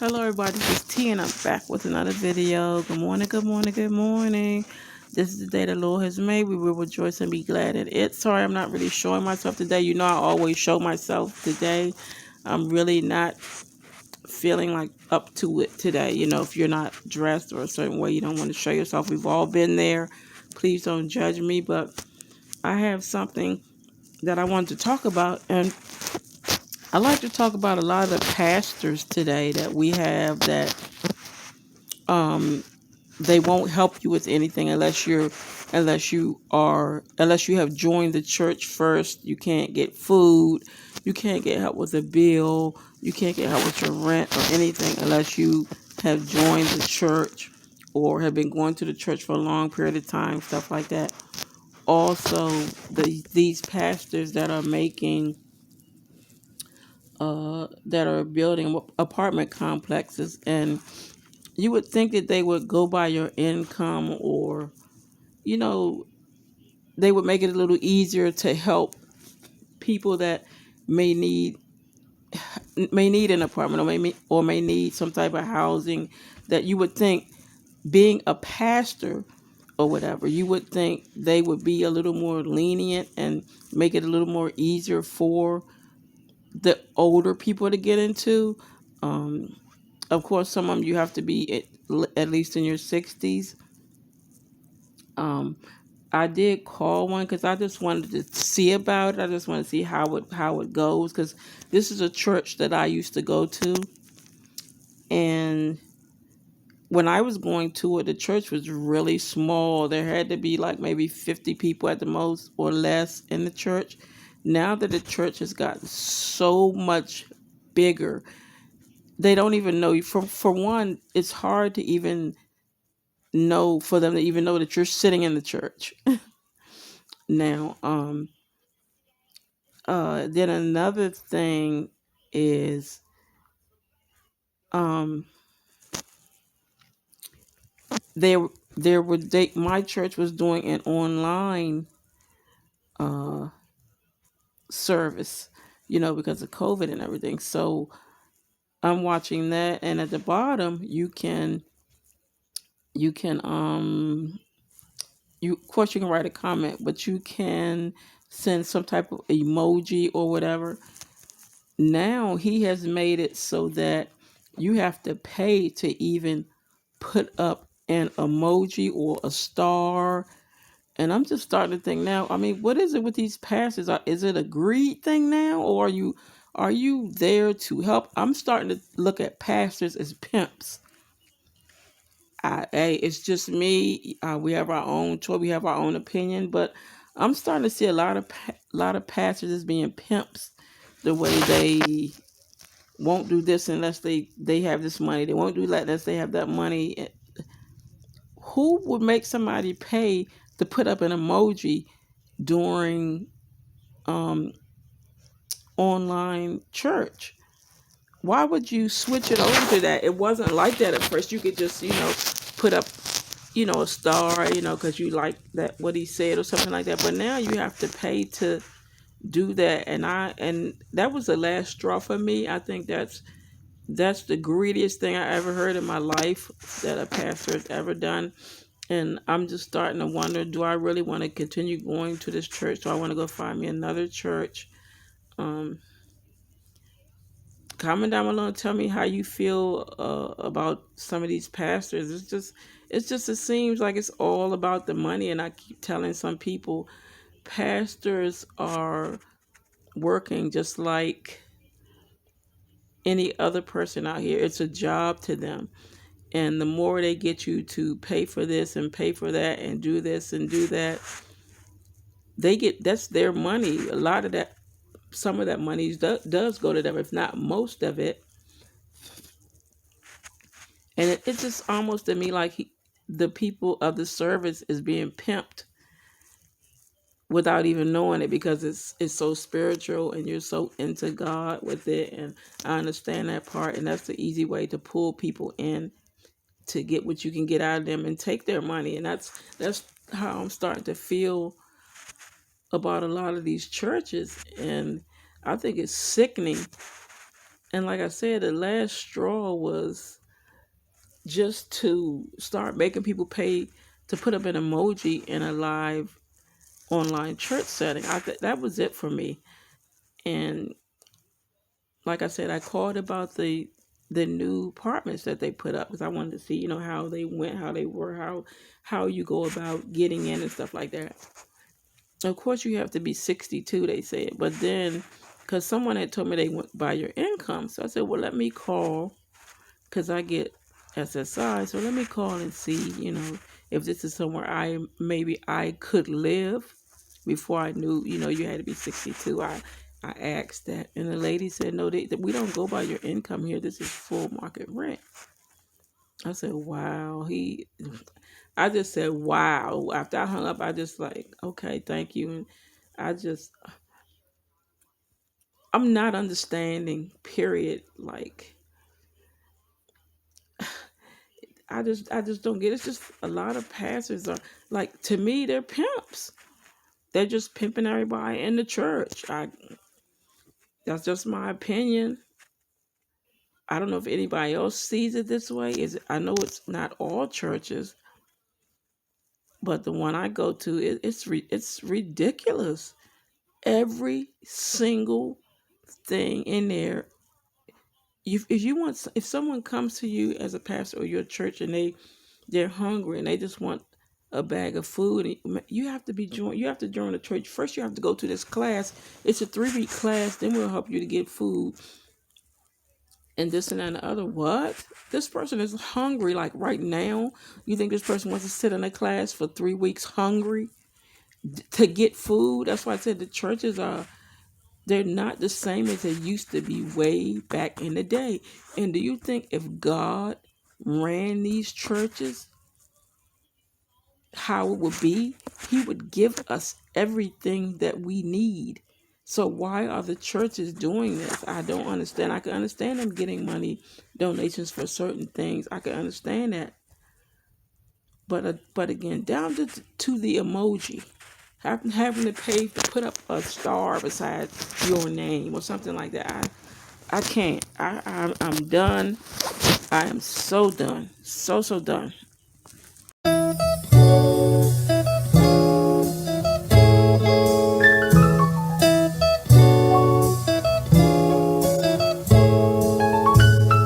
Hello everybody, this is T and I'm back with another video. Good morning, good morning, good morning. This is the day the Lord has made. We will rejoice and be glad in it. Sorry, I'm not really showing myself today. You know I always show myself today. I'm really not feeling like up to it today. You know, if you're not dressed or a certain way, you don't want to show yourself. We've all been there. Please don't judge me, but I have something that I wanted to talk about, and I like to talk about a lot of the pastors today that we have that um they won't help you with anything unless you have joined the church first. You can't get food, you can't get help with a bill, you can't get help with your rent or anything unless you have joined the church or have been going to the church for a long period of time, stuff like that. Also, these pastors that are making that are building apartment complexes, and you would think that they would go by your income, or you know, they would make it a little easier to help people that may need an apartment, or may need some type of housing. That you would think, being a pastor or whatever, you would think they would be a little more lenient and make it a little more easier for the older people to get into. um, of course, some of them you have to be at least in your 60s. um, I did call one because I just wanted to see about it. I just want to see how it goes, because this is a church that I used to go to, and when I was going to it, the church was really small. There had to be like maybe 50 people at the most or less in the church. Now that the church has gotten so much bigger, they don't even know you. For one, it's hard to even know, for them to even know that you're sitting in the church. Now, then another thing is, um there my church was doing an online uh service, because of COVID and everything. So I'm watching that, and at the bottom you can of course you can write a comment, but you can send some type of emoji or whatever. Now he has made it so that you have to pay to even put up an emoji or a star. And I'm just starting to think now, I mean, what is it with these pastors? Is it a greed thing now, or are you there to help? I'm starting to look at pastors as pimps. Hey, it's just me. We have our own choice. We have our own opinion, but I'm starting to see a lot of pastors as being pimps. The way they won't do this unless they have this money. They won't do that unless they have that money. Who would make somebody pay to put up an emoji during um, online church? Why would you switch it over to that? It wasn't like that at first. You could just, put up, a star, because you like that what he said or something like that. But now you have to pay to do that, and that was the last straw for me. I think that's the greediest thing I ever heard in my life that a pastor has ever done. And I'm just starting to wonder, do I really want to continue going to this church? Do I want to go find me another church? Um, Comment down below and tell me how you feel about some of these pastors. It seems like it's all about the money. And I keep telling some people, pastors are working just like any other person out here. It's a job to them. And the more they get you to pay for this and pay for that and do this and do that, that's their money. A lot of that, some of that money does go to them, if not most of it. And it's just almost to me like the people of the service is being pimped without even knowing it, because it's so spiritual and you're so into God with it. And I understand that part, and that's the easy way to pull people in, to get what you can get out of them and take their money. And that's how I'm starting to feel about a lot of these churches. And I think it's sickening And like I said, the last straw was just to start making people pay to put up an emoji in a live online church setting. That was it for me. And like I said, I called about the new apartments that they put up because I wanted to see, how they went, how they were, how you go about getting in and stuff like that. Of course, you have to be 62, they said, but then because someone had told me they went by your income, so I said, well, let me call because I get SSI, so let me call and see, if this is somewhere I could live before I knew, you had to be 62. I asked that, and the lady said, no, we don't go by your income here. This is full market rent. I said, wow. I just said, wow. After I hung up, I just like, okay, thank you. And I just, I'm not understanding, period. Like, I just don't get it. It's just a lot of pastors are like, to me, they're pimps. They're just pimping everybody in the church. That's just my opinion. I don't know if anybody else sees it this way. I know it's not all churches, but the one I go to, it's ridiculous. Every single thing in there. If someone comes to you as a pastor or your church and they're hungry and they just want a bag of food, you have to you have to join the church first. You have to go to this class. It's a 3-week class. Then we'll help you to get food and this and that and the other. What? This person is hungry, like right now. You think this person wants to sit in a class for 3 weeks hungry to get food? That's why I said the churches they're not the same as they used to be way back in the day. And do you think if God ran these churches, how it would be? He would give us everything that we need. So why are the churches doing this? I don't understand. I can understand them getting money, donations for certain things. I can understand that. But again, down to the emoji, having to pay to put up a star beside your name or something like that. I can't. I'm done. I am so done. So done.